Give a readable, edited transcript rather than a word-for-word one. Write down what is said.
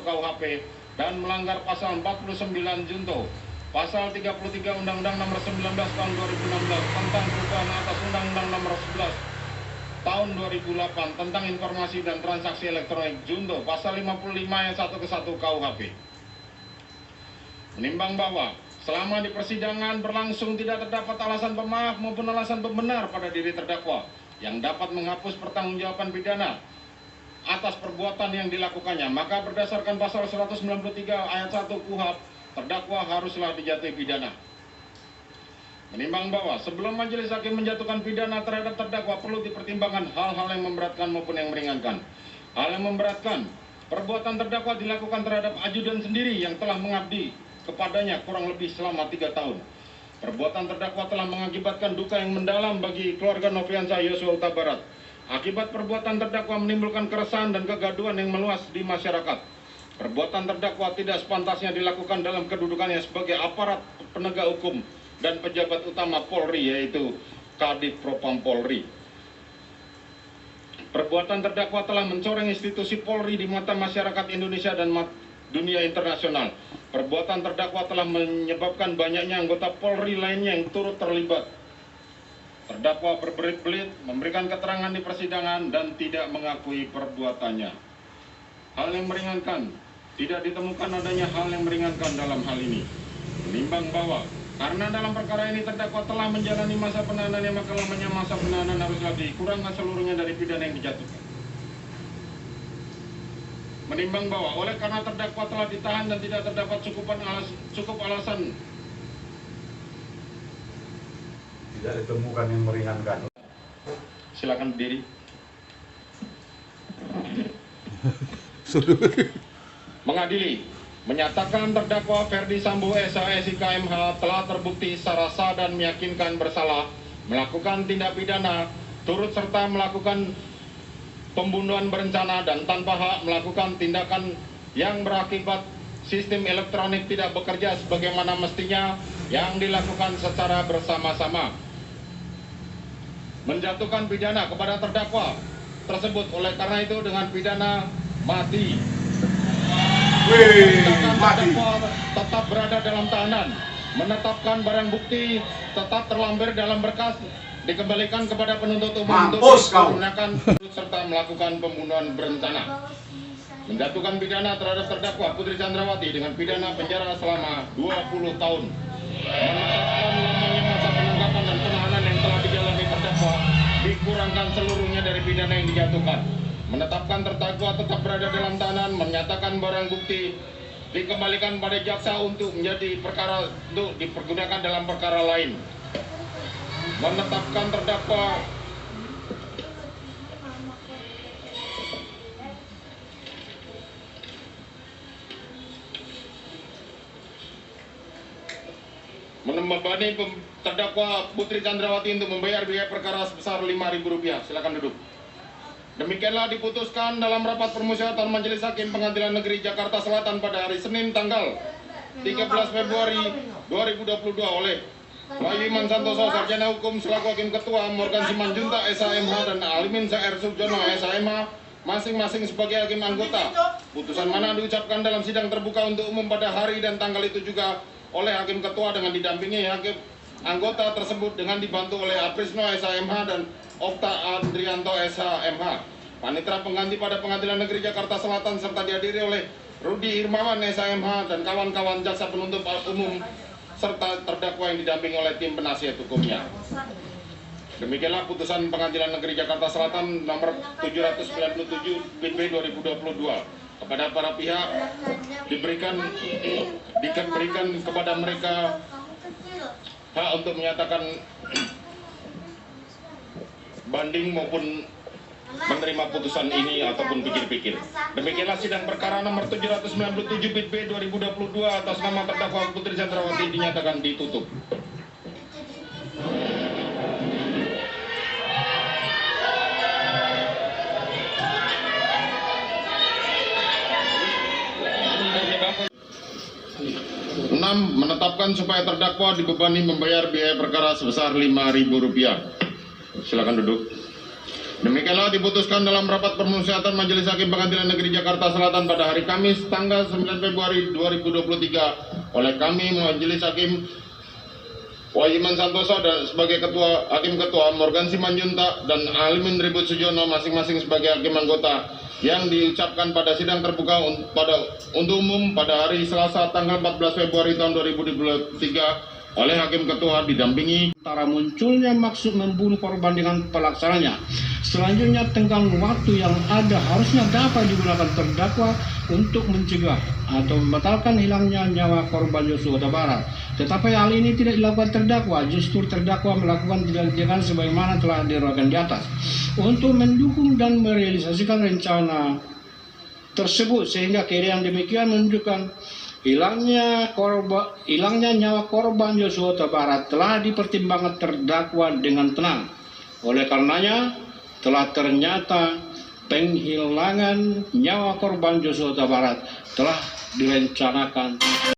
KUHP dan melanggar pasal 49 junto pasal 33 Undang-Undang Nomor 19 Tahun 2016 tentang perubahan atas Undang-Undang Nomor 11 Tahun 2008 tentang informasi dan transaksi elektronik junto pasal 55 ayat 1 ke 1 KUHP. Menimbang bahwa selama di persidangan berlangsung tidak terdapat alasan pemaaf maupun alasan pembenar pada diri terdakwa yang dapat menghapus pertanggungjawaban pidana atas perbuatan yang dilakukannya, maka berdasarkan pasal 193 ayat 1 KUHP, terdakwa haruslah dijatuhi pidana. Menimbang bahwa sebelum majelis hakim menjatuhkan pidana terhadap terdakwa perlu dipertimbangkan hal-hal yang memberatkan maupun yang meringankan. Hal yang memberatkan, perbuatan terdakwa dilakukan terhadap ajudan sendiri yang telah mengabdi kepadanya kurang lebih selama 3 tahun. Perbuatan terdakwa telah mengakibatkan duka yang mendalam bagi keluarga Nofriansah Yosua Huta Barat. Akibat perbuatan terdakwa menimbulkan keresahan dan kegaduhan yang meluas di masyarakat. Perbuatan terdakwa tidak sepantasnya dilakukan dalam kedudukannya sebagai aparat penegak hukum dan pejabat utama Polri, yaitu Kadif Propam Polri. Perbuatan terdakwa telah mencoreng institusi Polri di mata masyarakat Indonesia dan dunia internasional. Perbuatan terdakwa telah menyebabkan banyaknya anggota Polri lainnya yang turut terlibat. Terdakwa berbelit-belit memberikan keterangan di persidangan dan tidak mengakui perbuatannya. Hal yang meringankan, tidak ditemukan adanya hal yang meringankan dalam hal ini. Menimbang bahwa karena dalam perkara ini terdakwa telah menjalani masa penahanannya, maka lamanya masa penahanan haruslah dikurangkan seluruhnya dari pidana yang dijatuhkan. Menimbang bahwa oleh karena terdakwa telah ditahan dan tidak terdapat cukup alasan, tidak ditemukan yang meringankan. silakan berdiri. Mengadili menyatakan terdakwa Ferdi Sambo SH SIK MH telah terbukti secara sah dan meyakinkan bersalah melakukan tindak pidana turut serta melakukan pembunuhan berencana dan tanpa hak, melakukan tindakan yang berakibat sistem elektronik tidak bekerja sebagaimana mestinya yang dilakukan secara bersama-sama, menjatuhkan pidana kepada terdakwa tersebut oleh karena itu dengan pidana mati. Terdakwa tetap berada dalam tahanan, menetapkan barang bukti tetap terlampir dalam berkas, dikembalikan kepada penuntut umum untuk menggunakan serta melakukan pembunuhan berencana. Menjatuhkan pidana terhadap terdakwa Putri Chandrawati dengan pidana penjara selama 20 tahun. Menetapkan lamanya masa penangkapan dan penahanan yang telah dijalani terdakwa dikurangkan seluruhnya dari pidana yang dijatuhkan. Menetapkan terdakwa tetap berada dalam tahanan, menyatakan barang bukti dikembalikan pada jaksa untuk menjadi perkara untuk dipergunakan dalam perkara lain. Menetapkan terdakwa membebani terdakwa Putri Chandrawati untuk membayar biaya perkara sebesar Rp5.000. Silakan duduk. Demikianlah diputuskan dalam rapat permusyawaratan Majelis Hakim Pengadilan Negeri Jakarta Selatan pada hari Senin tanggal 13 Februari 2022 oleh Wahyu Iman Santoso, Sarjana Hukum selaku Hakim Ketua, Morgan Simanjuntak SHMH dan Alimin Saer Subjono SHMH masing-masing sebagai Hakim Anggota. Putusan mana diucapkan dalam sidang terbuka untuk umum pada hari dan tanggal itu juga oleh Hakim Ketua dengan didampingi Hakim Anggota tersebut dengan dibantu oleh Aprisno SHMH dan Okta Andrianto SHMH. Panitera pengganti pada Pengadilan Negeri Jakarta Selatan serta dihadiri oleh Rudi Irmawan SHMH dan kawan-kawan jaksa penuntut umum serta terdakwa yang didampingi oleh tim penasihat hukumnya. Demikianlah putusan Pengadilan Negeri Jakarta Selatan nomor 797 BB 2022. Kepada para pihak diberikan kepada mereka hak untuk menyatakan banding maupun menerima putusan ini ataupun pikir-pikir. Demikianlah sidang perkara nomor 797 BB 2022 atas nama terdakwa Putri Chandrawati dinyatakan ditutup. Menetapkan supaya terdakwa dibebani membayar biaya perkara sebesar Rp5.000. Silakan duduk. Demikianlah diputuskan dalam rapat permusyawaratan Majelis Hakim Pengadilan Negeri Jakarta Selatan pada hari Kamis tanggal 9 Februari 2023 oleh kami Majelis Hakim Wajiman Santoso dan sebagai Hakim Ketua, Morgan Simanjuntak dan Alimin Ribut Sujono masing-masing sebagai Hakim Anggota, yang diucapkan pada sidang terbuka untuk umum pada hari Selasa tanggal 14 Februari tahun 2023 oleh Hakim Ketua didampingi antara munculnya maksud membunuh korban dengan pelaksananya. Selanjutnya, tenggang waktu yang ada harusnya dapat digunakan terdakwa untuk mencegah atau membatalkan hilangnya nyawa korban Yosua Huta Barat. Tetapi hal ini tidak dilakukan terdakwa, justru terdakwa melakukan tindakan sebagaimana telah dirangkum di atas untuk mendukung dan merealisasikan rencana tersebut, sehingga kejadian demikian menunjukkan hilangnya nyawa korban Yosua Huta Barat telah dipertimbangkan terdakwa dengan tenang. Oleh karenanya telah ternyata penghilangan nyawa korban Yosua Huta Barat telah direncanakan